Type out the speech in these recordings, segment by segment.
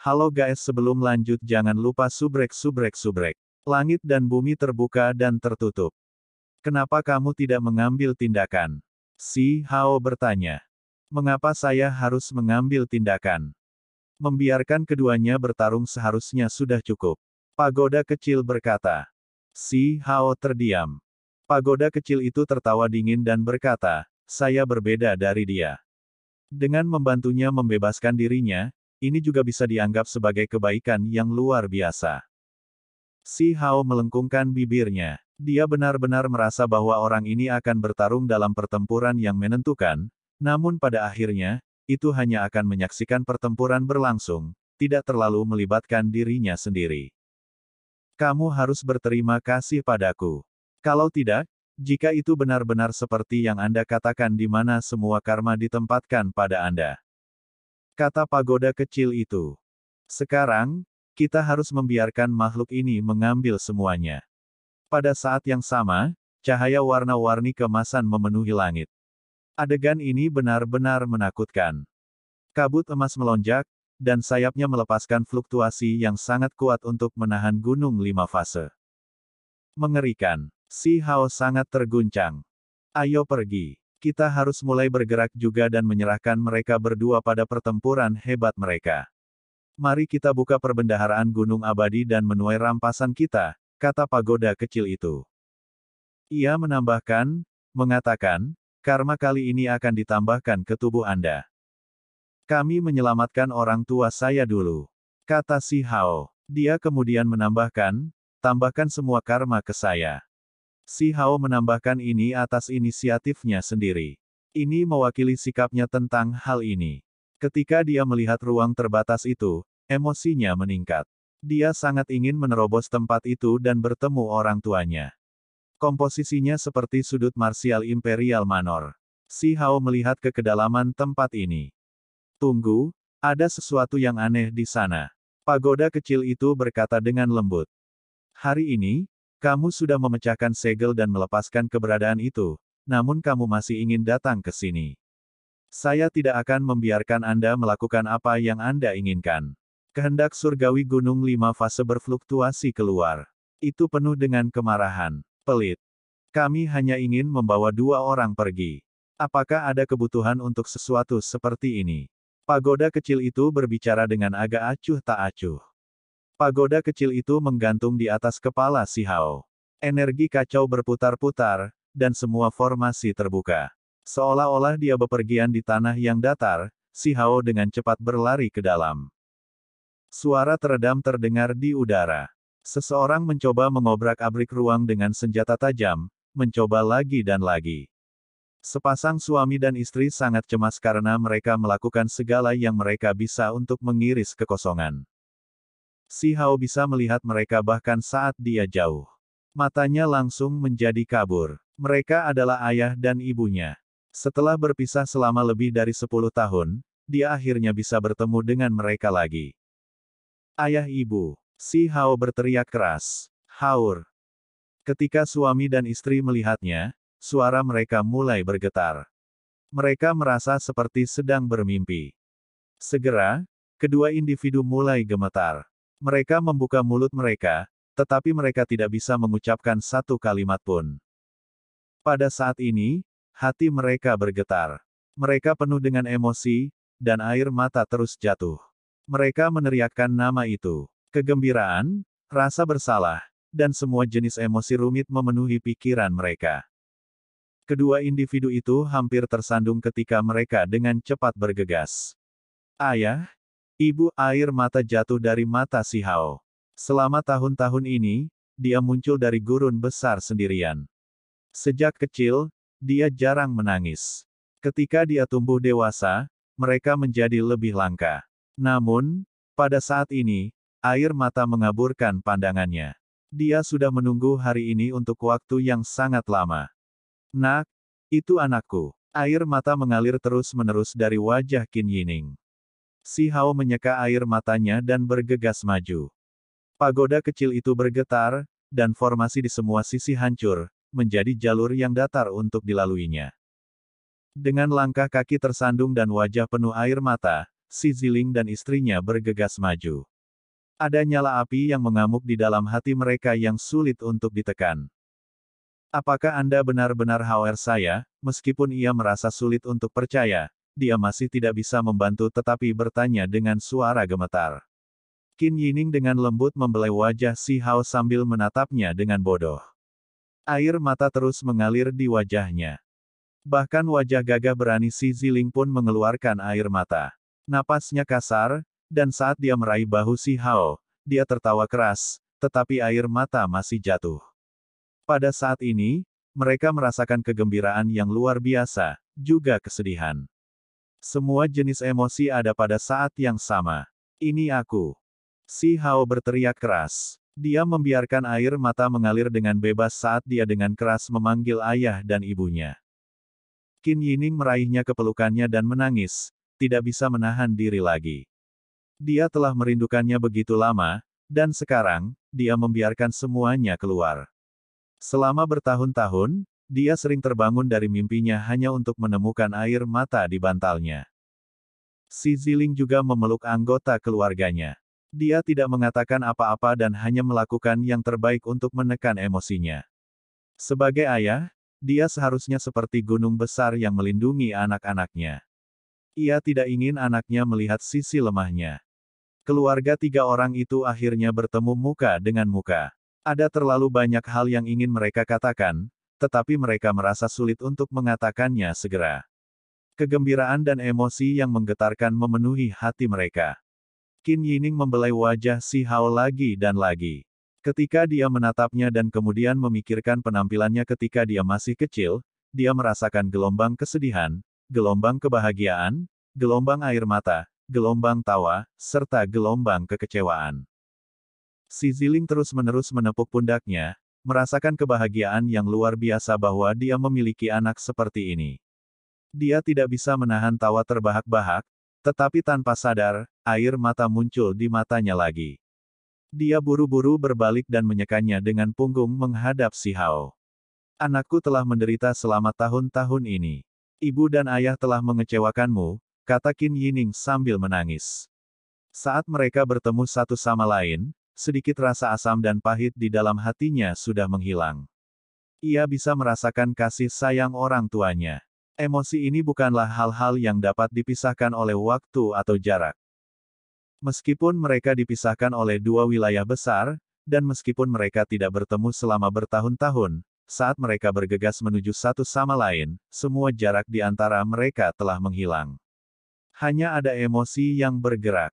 Halo guys, sebelum lanjut jangan lupa subrek. Langit dan bumi terbuka dan tertutup. Kenapa kamu tidak mengambil tindakan? Si Hao bertanya. Mengapa saya harus mengambil tindakan? Membiarkan keduanya bertarung seharusnya sudah cukup. Pagoda kecil berkata. Si Hao terdiam. Pagoda kecil itu tertawa dingin dan berkata, saya berbeda dari dia. Dengan membantunya membebaskan dirinya, ini juga bisa dianggap sebagai kebaikan yang luar biasa. Si Hao melengkungkan bibirnya. Dia benar-benar merasa bahwa orang ini akan bertarung dalam pertempuran yang menentukan, namun pada akhirnya, itu hanya akan menyaksikan pertempuran berlangsung, tidak terlalu melibatkan dirinya sendiri. Kamu harus berterima kasih padaku. Kalau tidak, jika itu benar-benar seperti yang Anda katakan di mana semua karma ditempatkan pada Anda. Kata pagoda kecil itu. Sekarang, kita harus membiarkan makhluk ini mengambil semuanya. Pada saat yang sama, cahaya warna-warni kemasan memenuhi langit. Adegan ini benar-benar menakutkan. Kabut emas melonjak, dan sayapnya melepaskan fluktuasi yang sangat kuat untuk menahan gunung 5 fase. Mengerikan. Si Hao sangat terguncang. Ayo pergi. Kita harus mulai bergerak juga dan menyerahkan mereka berdua pada pertempuran hebat mereka. Mari kita buka perbendaharaan gunung abadi dan menuai rampasan kita, kata pagoda kecil itu. Ia mengatakan, karma kali ini akan ditambahkan ke tubuh Anda. Kami menyelamatkan orang tua saya dulu, kata si Hao. Dia kemudian menambahkan, tambahkan semua karma ke saya. Si Hao menambahkan ini atas inisiatifnya sendiri. Ini mewakili sikapnya tentang hal ini. Ketika dia melihat ruang terbatas itu, emosinya meningkat. Dia sangat ingin menerobos tempat itu dan bertemu orang tuanya. Komposisinya seperti sudut marsial Imperial Manor. Si Hao melihat ke kedalaman tempat ini. Tunggu, ada sesuatu yang aneh di sana. Pagoda kecil itu berkata dengan lembut. Hari ini, kamu sudah memecahkan segel dan melepaskan keberadaan itu, namun kamu masih ingin datang ke sini. Saya tidak akan membiarkan Anda melakukan apa yang Anda inginkan. Kehendak surgawi gunung 5 fase berfluktuasi keluar. Itu penuh dengan kemarahan. Pelit. Kami hanya ingin membawa 2 orang pergi. Apakah ada kebutuhan untuk sesuatu seperti ini? Pagoda kecil itu berbicara dengan agak acuh tak acuh. Pagoda kecil itu menggantung di atas kepala si Hao. Energi kacau berputar-putar, dan semua formasi terbuka. Seolah-olah dia bepergian di tanah yang datar, si Hao dengan cepat berlari ke dalam. Suara teredam terdengar di udara. Seseorang mencoba mengobrak-abrik ruang dengan senjata tajam, mencoba lagi dan lagi. Sepasang suami dan istri sangat cemas karena mereka melakukan segala yang mereka bisa untuk mengiris kekosongan. Si Hao bisa melihat mereka bahkan saat dia jauh. Matanya langsung menjadi kabur. Mereka adalah ayah dan ibunya. Setelah berpisah selama lebih dari 10 tahun, dia akhirnya bisa bertemu dengan mereka lagi. Ayah ibu. Si Hao berteriak keras. Haur. Ketika suami dan istri melihatnya, suara mereka mulai bergetar. Mereka merasa seperti sedang bermimpi. Segera, kedua individu mulai gemetar. Mereka membuka mulut mereka, tetapi mereka tidak bisa mengucapkan satu kalimat pun. Pada saat ini, hati mereka bergetar. Mereka penuh dengan emosi, dan air mata terus jatuh. Mereka meneriakkan nama itu. Kegembiraan, rasa bersalah, dan semua jenis emosi rumit memenuhi pikiran mereka. Kedua individu itu hampir tersandung ketika mereka dengan cepat bergegas. Ayah, ibu, air mata jatuh dari mata si Hao. Selama tahun-tahun ini, dia muncul dari gurun besar sendirian. Sejak kecil, dia jarang menangis. Ketika dia tumbuh dewasa, mereka menjadi lebih langka. Namun, pada saat ini, air mata mengaburkan pandangannya. Dia sudah menunggu hari ini untuk waktu yang sangat lama. Nak, itu anakku. Air mata mengalir terus-menerus dari wajah Qin Yining. Si Hao menyeka air matanya dan bergegas maju. Pagoda kecil itu bergetar, dan formasi di semua sisi hancur, menjadi jalur yang datar untuk dilaluinya. Dengan langkah kaki tersandung dan wajah penuh air mata, Si Ziling dan istrinya bergegas maju. Ada nyala api yang mengamuk di dalam hati mereka yang sulit untuk ditekan. Apakah Anda benar-benar khawatir saya? Meskipun ia merasa sulit untuk percaya, dia masih tidak bisa membantu tetapi bertanya dengan suara gemetar. Qin Yining dengan lembut membelai wajah Si Hao sambil menatapnya dengan bodoh. Air mata terus mengalir di wajahnya. Bahkan wajah gagah berani Si Ziling pun mengeluarkan air mata. Napasnya kasar, dan saat dia meraih bahu Si Hao, dia tertawa keras, tetapi air mata masih jatuh. Pada saat ini, mereka merasakan kegembiraan yang luar biasa, juga kesedihan. Semua jenis emosi ada pada saat yang sama. Ini aku. Si Hao berteriak keras. Dia membiarkan air mata mengalir dengan bebas saat dia dengan keras memanggil ayah dan ibunya. Qin Yining meraihnya ke pelukannya dan menangis, tidak bisa menahan diri lagi. Dia telah merindukannya begitu lama, dan sekarang, dia membiarkan semuanya keluar. Selama bertahun-tahun, dia sering terbangun dari mimpinya hanya untuk menemukan air mata di bantalnya. Si Ziling juga memeluk anggota keluarganya. Dia tidak mengatakan apa-apa dan hanya melakukan yang terbaik untuk menekan emosinya. Sebagai ayah, dia seharusnya seperti gunung besar yang melindungi anak-anaknya. Ia tidak ingin anaknya melihat sisi lemahnya. Keluarga tiga orang itu akhirnya bertemu muka dengan muka. Ada terlalu banyak hal yang ingin mereka katakan, tetapi mereka merasa sulit untuk mengatakannya segera. Kegembiraan dan emosi yang menggetarkan memenuhi hati mereka. Qin Yining membelai wajah Si Hao lagi dan lagi. Ketika dia menatapnya dan kemudian memikirkan penampilannya ketika dia masih kecil, dia merasakan gelombang kesedihan, gelombang kebahagiaan, gelombang air mata, gelombang tawa, serta gelombang kekecewaan. Si Ziling terus-menerus menepuk pundaknya, merasakan kebahagiaan yang luar biasa bahwa dia memiliki anak seperti ini. Dia tidak bisa menahan tawa terbahak-bahak, tetapi tanpa sadar, air mata muncul di matanya lagi. Dia buru-buru berbalik dan menyekannya dengan punggung menghadap Si Hao. Anakku telah menderita selama tahun-tahun ini. Ibu dan ayah telah mengecewakanmu, kata Qin Yining sambil menangis. Saat mereka bertemu satu sama lain, sedikit rasa asam dan pahit di dalam hatinya sudah menghilang. Ia bisa merasakan kasih sayang orang tuanya. Emosi ini bukanlah hal-hal yang dapat dipisahkan oleh waktu atau jarak. Meskipun mereka dipisahkan oleh dua wilayah besar, dan meskipun mereka tidak bertemu selama bertahun-tahun, saat mereka bergegas menuju satu sama lain, semua jarak di antara mereka telah menghilang. Hanya ada emosi yang bergerak.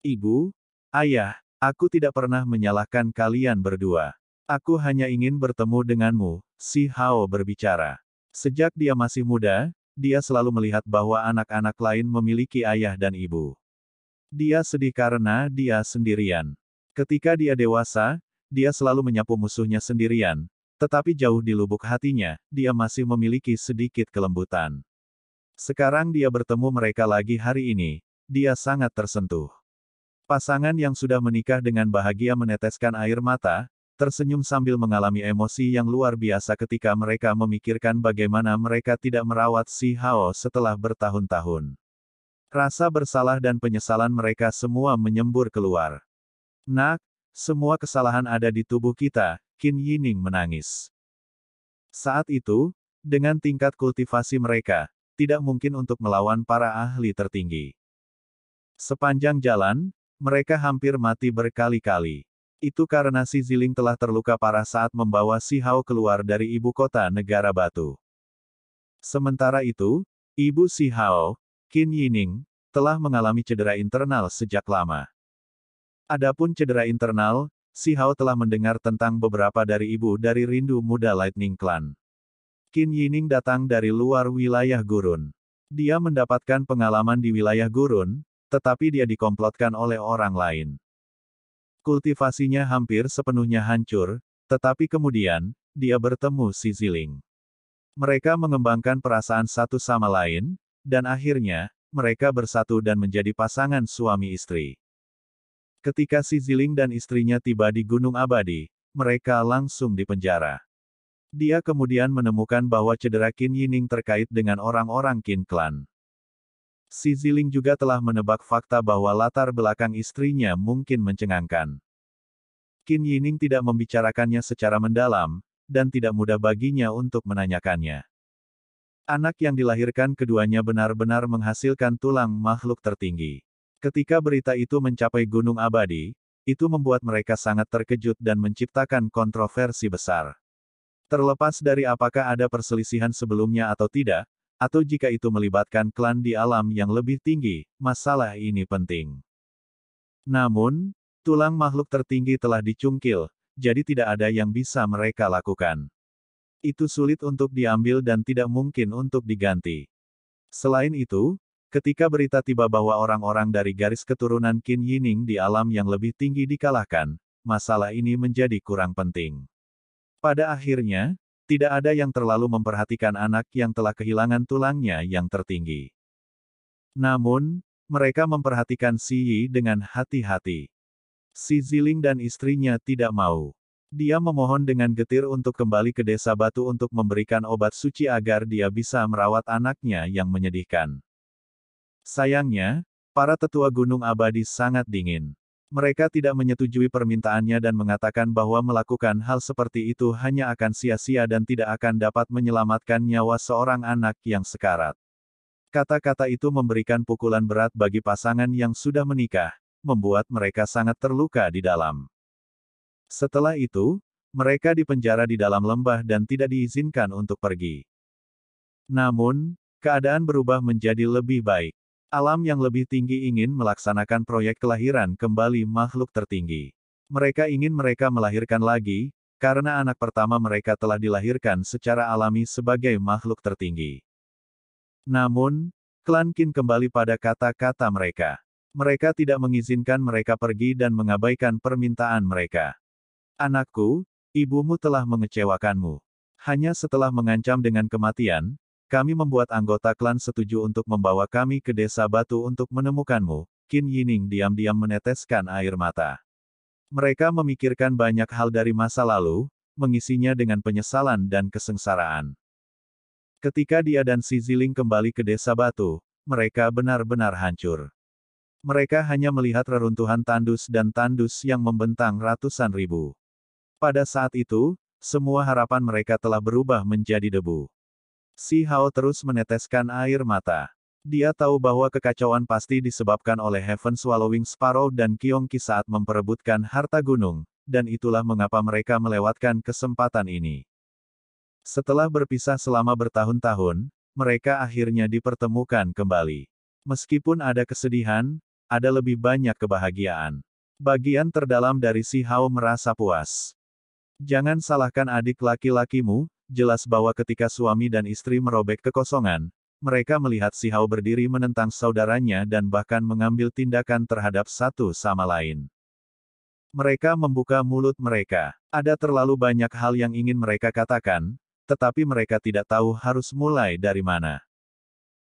Ibu, ayah, aku tidak pernah menyalahkan kalian berdua. Aku hanya ingin bertemu denganmu, Si Hao berbicara. Sejak dia masih muda, dia selalu melihat bahwa anak-anak lain memiliki ayah dan ibu. Dia sedih karena dia sendirian. Ketika dia dewasa, dia selalu menyapu musuhnya sendirian, tetapi jauh di lubuk hatinya, dia masih memiliki sedikit kelembutan. Sekarang dia bertemu mereka lagi hari ini, dia sangat tersentuh. Pasangan yang sudah menikah dengan bahagia meneteskan air mata, tersenyum sambil mengalami emosi yang luar biasa ketika mereka memikirkan bagaimana mereka tidak merawat Si Hao setelah bertahun-tahun. Rasa bersalah dan penyesalan mereka semua menyembur keluar. Nak, semua kesalahan ada di tubuh kita, Qin Yining menangis. Saat itu, dengan tingkat kultivasi mereka, tidak mungkin untuk melawan para ahli tertinggi. Sepanjang jalan, mereka hampir mati berkali-kali. Itu karena Si Ziling telah terluka parah saat membawa Si Hao keluar dari ibu kota negara batu. Sementara itu, ibu Si Hao, Qin Yining, telah mengalami cedera internal sejak lama. Adapun cedera internal, Si Hao telah mendengar tentang beberapa dari ibu dari rindu muda Lightning Clan. Qin Yining datang dari luar wilayah gurun. Dia mendapatkan pengalaman di wilayah gurun, tetapi dia dikomplotkan oleh orang lain. Kultivasinya hampir sepenuhnya hancur, tetapi kemudian, dia bertemu Si Ziling. Mereka mengembangkan perasaan satu sama lain, dan akhirnya, mereka bersatu dan menjadi pasangan suami istri. Ketika Si Ziling dan istrinya tiba di Gunung Abadi, mereka langsung dipenjara. Dia kemudian menemukan bahwa cedera Qin Yining terkait dengan orang-orang Qin Clan. Si Ziling juga telah menebak fakta bahwa latar belakang istrinya mungkin mencengangkan. Qin Yining tidak membicarakannya secara mendalam, dan tidak mudah baginya untuk menanyakannya. Anak yang dilahirkan keduanya benar-benar menghasilkan tulang makhluk tertinggi. Ketika berita itu mencapai Gunung Abadi, itu membuat mereka sangat terkejut dan menciptakan kontroversi besar. Terlepas dari apakah ada perselisihan sebelumnya atau tidak, atau jika itu melibatkan klan di alam yang lebih tinggi, masalah ini penting. Namun, tulang makhluk tertinggi telah dicungkil, jadi tidak ada yang bisa mereka lakukan. Itu sulit untuk diambil dan tidak mungkin untuk diganti. Selain itu, ketika berita tiba bahwa orang-orang dari garis keturunan Qin Yining di alam yang lebih tinggi dikalahkan, masalah ini menjadi kurang penting. Pada akhirnya, tidak ada yang terlalu memperhatikan anak yang telah kehilangan tulangnya yang tertinggi. Namun, mereka memperhatikan Si Yi dengan hati-hati. Si Ziling dan istrinya tidak mau. Dia memohon dengan getir untuk kembali ke desa batu untuk memberikan obat suci agar dia bisa merawat anaknya yang menyedihkan. Sayangnya, para tetua Gunung Abadi sangat dingin. Mereka tidak menyetujui permintaannya dan mengatakan bahwa melakukan hal seperti itu hanya akan sia-sia dan tidak akan dapat menyelamatkan nyawa seorang anak yang sekarat. Kata-kata itu memberikan pukulan berat bagi pasangan yang sudah menikah, membuat mereka sangat terluka di dalam. Setelah itu, mereka dipenjara di dalam lembah dan tidak diizinkan untuk pergi. Namun, keadaan berubah menjadi lebih baik. Alam yang lebih tinggi ingin melaksanakan proyek kelahiran kembali makhluk tertinggi. Mereka ingin mereka melahirkan lagi, karena anak pertama mereka telah dilahirkan secara alami sebagai makhluk tertinggi. Namun, klan Qin kembali pada kata-kata mereka. Mereka tidak mengizinkan mereka pergi dan mengabaikan permintaan mereka. Anakku, ibumu telah mengecewakanmu. Hanya setelah mengancam dengan kematian, kami membuat anggota klan setuju untuk membawa kami ke desa batu untuk menemukanmu. Qin Yining diam-diam meneteskan air mata. Mereka memikirkan banyak hal dari masa lalu, mengisinya dengan penyesalan dan kesengsaraan. Ketika dia dan Si Ziling kembali ke desa batu, mereka benar-benar hancur. Mereka hanya melihat reruntuhan tandus dan tandus yang membentang ratusan ribu. Pada saat itu, semua harapan mereka telah berubah menjadi debu. Si Hao terus meneteskan air mata. Dia tahu bahwa kekacauan pasti disebabkan oleh Heaven Swallowing Sparrow dan Qi saat memperebutkan harta gunung, dan itulah mengapa mereka melewatkan kesempatan ini. Setelah berpisah selama bertahun-tahun, mereka akhirnya dipertemukan kembali. Meskipun ada kesedihan, ada lebih banyak kebahagiaan. Bagian terdalam dari Si Hao merasa puas. Jangan salahkan adik laki-lakimu. Jelas bahwa ketika suami dan istri merobek kekosongan, mereka melihat Si Hao berdiri menentang saudaranya dan bahkan mengambil tindakan terhadap satu sama lain. Mereka membuka mulut mereka. Ada terlalu banyak hal yang ingin mereka katakan, tetapi mereka tidak tahu harus mulai dari mana.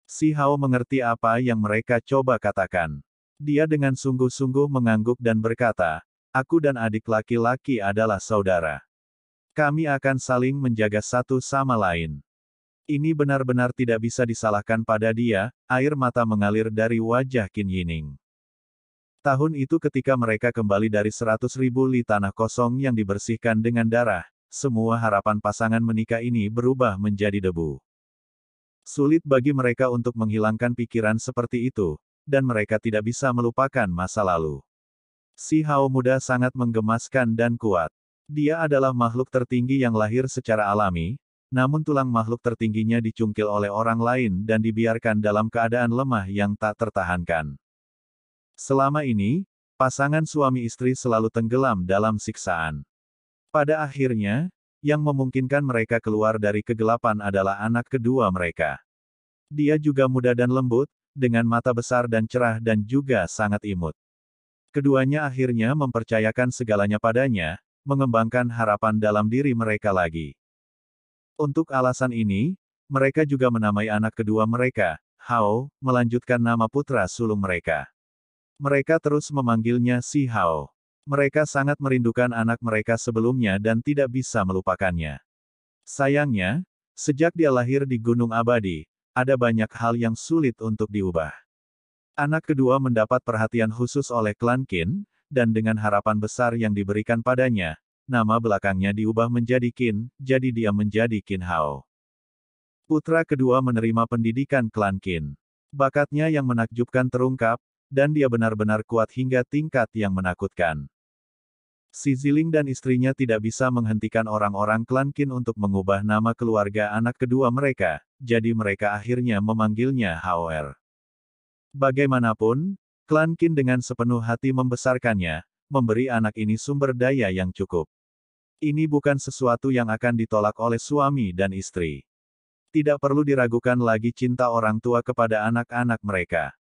Si Hao mengerti apa yang mereka coba katakan. Dia dengan sungguh-sungguh mengangguk dan berkata, "Aku dan adik laki-laki adalah saudara. Kami akan saling menjaga satu sama lain." Ini benar-benar tidak bisa disalahkan pada dia, air mata mengalir dari wajah Qin Yining. Tahun itu ketika mereka kembali dari 100.000 li tanah kosong yang dibersihkan dengan darah, semua harapan pasangan menikah ini berubah menjadi debu. Sulit bagi mereka untuk menghilangkan pikiran seperti itu, dan mereka tidak bisa melupakan masa lalu. Si Hao muda sangat menggemaskan dan kuat. Dia adalah makhluk tertinggi yang lahir secara alami, namun tulang makhluk tertingginya dicungkil oleh orang lain dan dibiarkan dalam keadaan lemah yang tak tertahankan. Selama ini, pasangan suami istri selalu tenggelam dalam siksaan. Pada akhirnya, yang memungkinkan mereka keluar dari kegelapan adalah anak kedua mereka. Dia juga muda dan lembut, dengan mata besar dan cerah dan juga sangat imut. Keduanya akhirnya mempercayakan segalanya padanya, mengembangkan harapan dalam diri mereka lagi. Untuk alasan ini, mereka juga menamai anak kedua mereka, Hao, melanjutkan nama putra sulung mereka. Mereka terus memanggilnya Si Hao. Mereka sangat merindukan anak mereka sebelumnya dan tidak bisa melupakannya. Sayangnya, sejak dia lahir di Gunung Abadi, ada banyak hal yang sulit untuk diubah. Anak kedua mendapat perhatian khusus oleh klan Qin, dan dengan harapan besar yang diberikan padanya, nama belakangnya diubah menjadi Qin, jadi dia menjadi Qin Hao. Putra kedua menerima pendidikan klan Qin. Bakatnya yang menakjubkan terungkap, dan dia benar-benar kuat hingga tingkat yang menakutkan. Si Ziling dan istrinya tidak bisa menghentikan orang-orang klan Qin untuk mengubah nama keluarga anak kedua mereka, jadi mereka akhirnya memanggilnya Haoer. Bagaimanapun, klan Qin dengan sepenuh hati membesarkannya, memberi anak ini sumber daya yang cukup. Ini bukan sesuatu yang akan ditolak oleh suami dan istri. Tidak perlu diragukan lagi cinta orang tua kepada anak-anak mereka.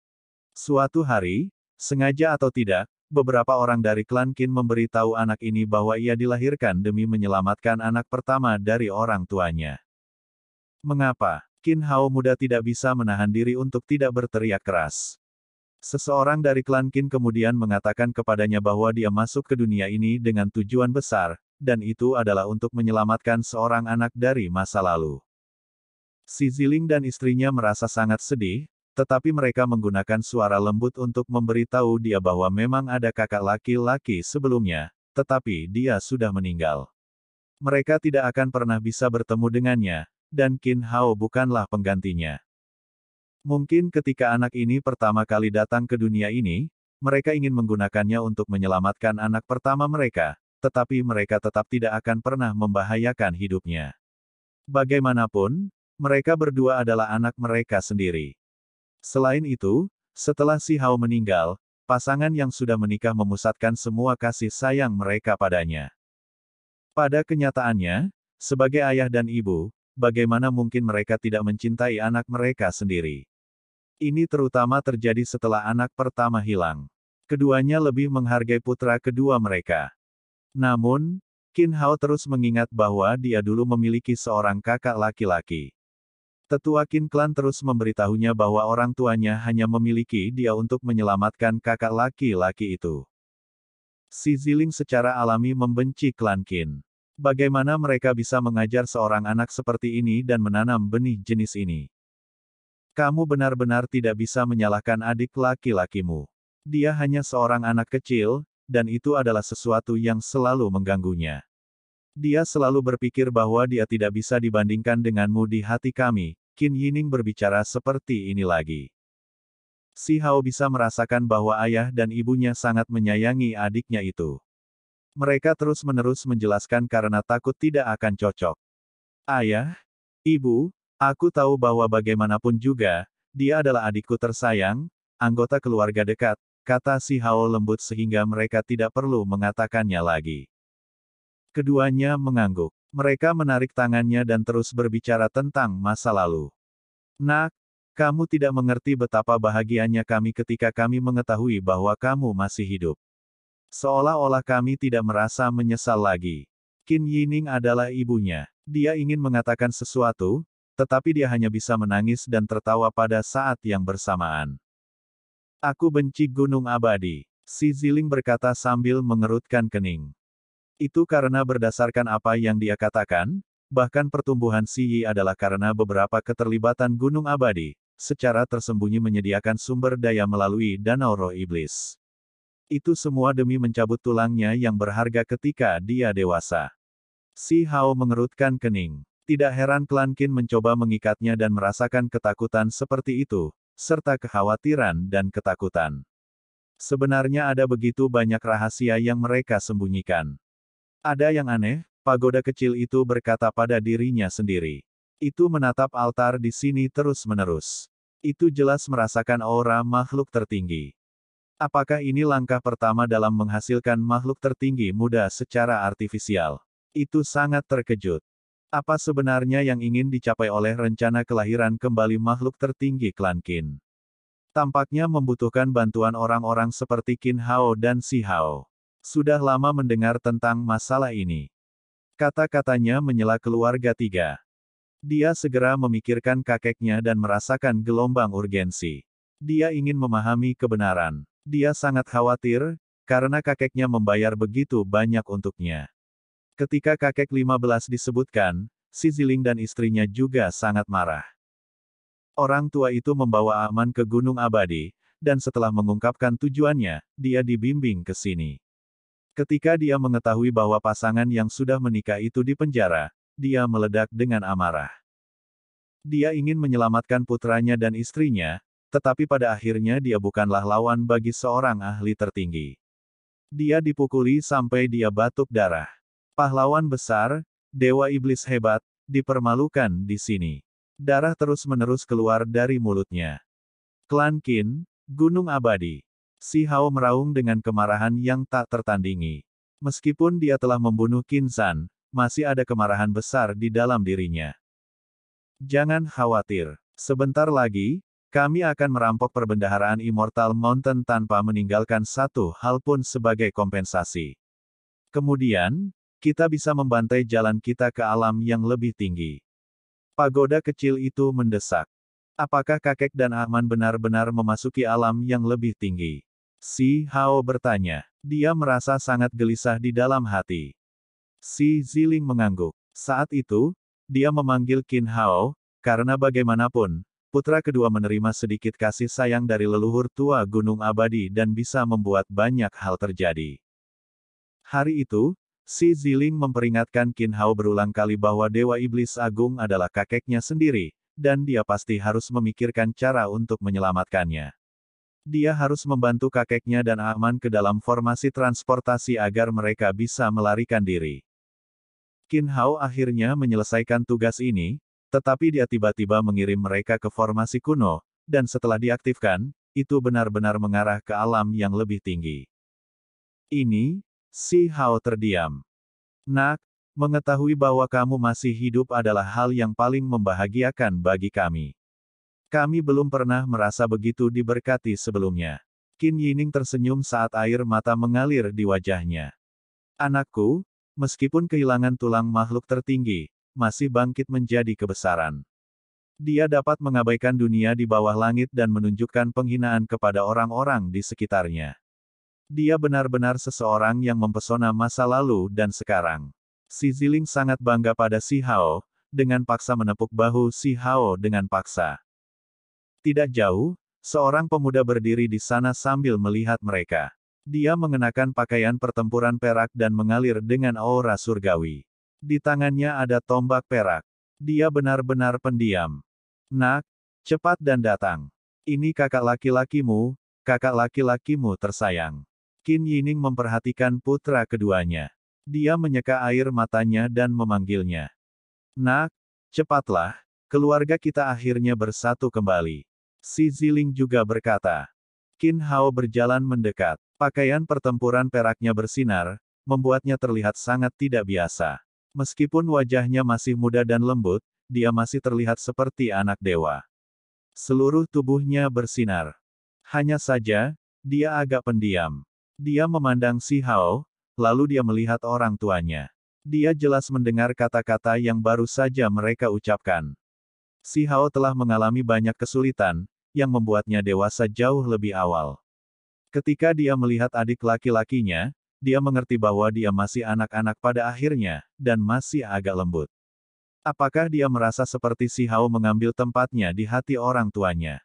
Suatu hari, sengaja atau tidak, beberapa orang dari klan Qin memberitahu anak ini bahwa ia dilahirkan demi menyelamatkan anak pertama dari orang tuanya. Mengapa? Qin Hao muda tidak bisa menahan diri untuk tidak berteriak keras. Seseorang dari klan Qin kemudian mengatakan kepadanya bahwa dia masuk ke dunia ini dengan tujuan besar, dan itu adalah untuk menyelamatkan seorang anak dari masa lalu. Si Ziling dan istrinya merasa sangat sedih, tetapi mereka menggunakan suara lembut untuk memberitahu dia bahwa memang ada kakak laki-laki sebelumnya, tetapi dia sudah meninggal. Mereka tidak akan pernah bisa bertemu dengannya, dan Qin Hao bukanlah penggantinya. Mungkin ketika anak ini pertama kali datang ke dunia ini, mereka ingin menggunakannya untuk menyelamatkan anak pertama mereka, tetapi mereka tetap tidak akan pernah membahayakan hidupnya. Bagaimanapun, mereka berdua adalah anak mereka sendiri. Selain itu, setelah si Hao meninggal, pasangan yang sudah menikah memusatkan semua kasih sayang mereka padanya. Pada kenyataannya, sebagai ayah dan ibu, bagaimana mungkin mereka tidak mencintai anak mereka sendiri? Ini terutama terjadi setelah anak pertama hilang. Keduanya lebih menghargai putra kedua mereka. Namun, Qin Hao terus mengingat bahwa dia dulu memiliki seorang kakak laki-laki. Tetua Qin Clan terus memberitahunya bahwa orang tuanya hanya memiliki dia untuk menyelamatkan kakak laki-laki itu. Si Ziling secara alami membenci klan Qin. Bagaimana mereka bisa mengajar seorang anak seperti ini dan menanam benih jenis ini? Kamu benar-benar tidak bisa menyalahkan adik laki-lakimu. Dia hanya seorang anak kecil, dan itu adalah sesuatu yang selalu mengganggunya. Dia selalu berpikir bahwa dia tidak bisa dibandingkan denganmu di hati kami. Qin Yining berbicara seperti ini lagi. Si Hao bisa merasakan bahwa ayah dan ibunya sangat menyayangi adiknya itu. Mereka terus-menerus menjelaskan karena takut tidak akan cocok. Ayah, ibu, aku tahu bahwa bagaimanapun juga, dia adalah adikku tersayang, anggota keluarga dekat, kata si Hao lembut sehingga mereka tidak perlu mengatakannya lagi. Keduanya mengangguk. Mereka menarik tangannya dan terus berbicara tentang masa lalu. Nak, kamu tidak mengerti betapa bahagianya kami ketika kami mengetahui bahwa kamu masih hidup. Seolah-olah kami tidak merasa menyesal lagi. Qin Yining adalah ibunya. Dia ingin mengatakan sesuatu, tetapi dia hanya bisa menangis dan tertawa pada saat yang bersamaan. Aku benci gunung abadi, si Ziling berkata sambil mengerutkan kening. Itu karena berdasarkan apa yang dia katakan, bahkan pertumbuhan Si Yi adalah karena beberapa keterlibatan gunung abadi, secara tersembunyi menyediakan sumber daya melalui danau roh iblis. Itu semua demi mencabut tulangnya yang berharga ketika dia dewasa. Si Hao mengerutkan kening. Tidak heran klan Qin mencoba mengikatnya dan merasakan ketakutan seperti itu, serta kekhawatiran dan ketakutan. Sebenarnya ada begitu banyak rahasia yang mereka sembunyikan. Ada yang aneh, pagoda kecil itu berkata pada dirinya sendiri. Itu menatap altar di sini terus-menerus. Itu jelas merasakan aura makhluk tertinggi. Apakah ini langkah pertama dalam menghasilkan makhluk tertinggi muda secara artifisial? Itu sangat terkejut. Apa sebenarnya yang ingin dicapai oleh rencana kelahiran kembali makhluk tertinggi klan Qin? Tampaknya membutuhkan bantuan orang-orang seperti Qin Hao dan Si Hao. Sudah lama mendengar tentang masalah ini. Kata-katanya menyela keluarga tiga. Dia segera memikirkan kakeknya dan merasakan gelombang urgensi. Dia ingin memahami kebenaran. Dia sangat khawatir, karena kakeknya membayar begitu banyak untuknya. Ketika kakek 15 disebutkan, si Ziling dan istrinya juga sangat marah. Orang tua itu membawa Aman ke Gunung Abadi, dan setelah mengungkapkan tujuannya, dia dibimbing ke sini. Ketika dia mengetahui bahwa pasangan yang sudah menikah itu di penjara, dia meledak dengan amarah. Dia ingin menyelamatkan putranya dan istrinya, tetapi pada akhirnya dia bukanlah lawan bagi seorang ahli tertinggi. Dia dipukuli sampai dia batuk darah. Pahlawan besar, dewa iblis hebat, dipermalukan di sini. Darah terus-menerus keluar dari mulutnya. Klan Qin, Gunung Abadi. Si Hao meraung dengan kemarahan yang tak tertandingi. Meskipun dia telah membunuh Qin Zhan, masih ada kemarahan besar di dalam dirinya. Jangan khawatir. Sebentar lagi, kami akan merampok perbendaharaan Immortal Mountain tanpa meninggalkan satu hal pun sebagai kompensasi. Kemudian, kita bisa membantai jalan kita ke alam yang lebih tinggi. Pagoda kecil itu mendesak. Apakah kakek dan Ahman benar-benar memasuki alam yang lebih tinggi? Si Hao bertanya. Dia merasa sangat gelisah di dalam hati. Si Ziling mengangguk. Saat itu, dia memanggil Qin Hao, karena bagaimanapun, putra kedua menerima sedikit kasih sayang dari leluhur tua Gunung Abadi dan bisa membuat banyak hal terjadi. Hari itu, si Ziling memperingatkan Qin Hao berulang kali bahwa Dewa Iblis Agung adalah kakeknya sendiri, dan dia pasti harus memikirkan cara untuk menyelamatkannya. Dia harus membantu kakeknya dan Ahman ke dalam formasi transportasi agar mereka bisa melarikan diri. Qin Hao akhirnya menyelesaikan tugas ini, tetapi dia tiba-tiba mengirim mereka ke formasi kuno, dan setelah diaktifkan, itu benar-benar mengarah ke alam yang lebih tinggi. Ini, si Hao terdiam. Nak, mengetahui bahwa kamu masih hidup adalah hal yang paling membahagiakan bagi kami. Kami belum pernah merasa begitu diberkati sebelumnya. Qin Yining tersenyum saat air mata mengalir di wajahnya. Anakku, meskipun kehilangan tulang makhluk tertinggi, masih bangkit menjadi kebesaran. Dia dapat mengabaikan dunia di bawah langit dan menunjukkan penghinaan kepada orang-orang di sekitarnya. Dia benar-benar seseorang yang mempesona masa lalu dan sekarang. Si Ziling sangat bangga pada si Hao, dengan paksa menepuk bahu si Hao dengan paksa. Tidak jauh, seorang pemuda berdiri di sana sambil melihat mereka. Dia mengenakan pakaian pertempuran perak dan mengalir dengan aura surgawi. Di tangannya ada tombak perak. Dia benar-benar pendiam. Nak, cepat dan datang. Ini kakak laki-lakimu tersayang. Qin Yining memperhatikan putra keduanya. Dia menyeka air matanya dan memanggilnya. Nak, cepatlah, keluarga kita akhirnya bersatu kembali. Si Ziling juga berkata. Qin Hao berjalan mendekat. Pakaian pertempuran peraknya bersinar, membuatnya terlihat sangat tidak biasa. Meskipun wajahnya masih muda dan lembut, dia masih terlihat seperti anak dewa. Seluruh tubuhnya bersinar. Hanya saja, dia agak pendiam. Dia memandang si Hao, lalu dia melihat orang tuanya. Dia jelas mendengar kata-kata yang baru saja mereka ucapkan. Si Hao telah mengalami banyak kesulitan, yang membuatnya dewasa jauh lebih awal. Ketika dia melihat adik laki-lakinya, dia mengerti bahwa dia masih anak-anak pada akhirnya, dan masih agak lembut. Apakah dia merasa seperti si Hao mengambil tempatnya di hati orang tuanya?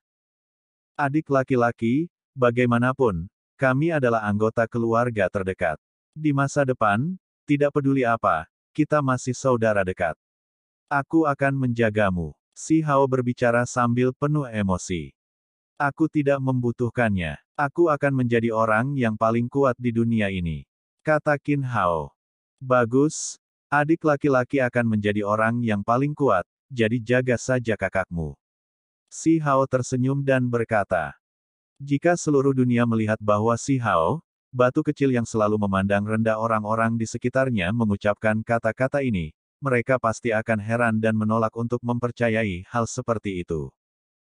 Adik laki-laki, bagaimanapun, kami adalah anggota keluarga terdekat. Di masa depan, tidak peduli apa, kita masih saudara dekat. Aku akan menjagamu. Si Hao berbicara sambil penuh emosi. Aku tidak membutuhkannya. Aku akan menjadi orang yang paling kuat di dunia ini. Kata Qin Hao. Bagus, adik laki-laki akan menjadi orang yang paling kuat, jadi jaga saja kakakmu. Si Hao tersenyum dan berkata. Jika seluruh dunia melihat bahwa si Hao, batu kecil yang selalu memandang rendah orang-orang di sekitarnya mengucapkan kata-kata ini, mereka pasti akan heran dan menolak untuk mempercayai hal seperti itu.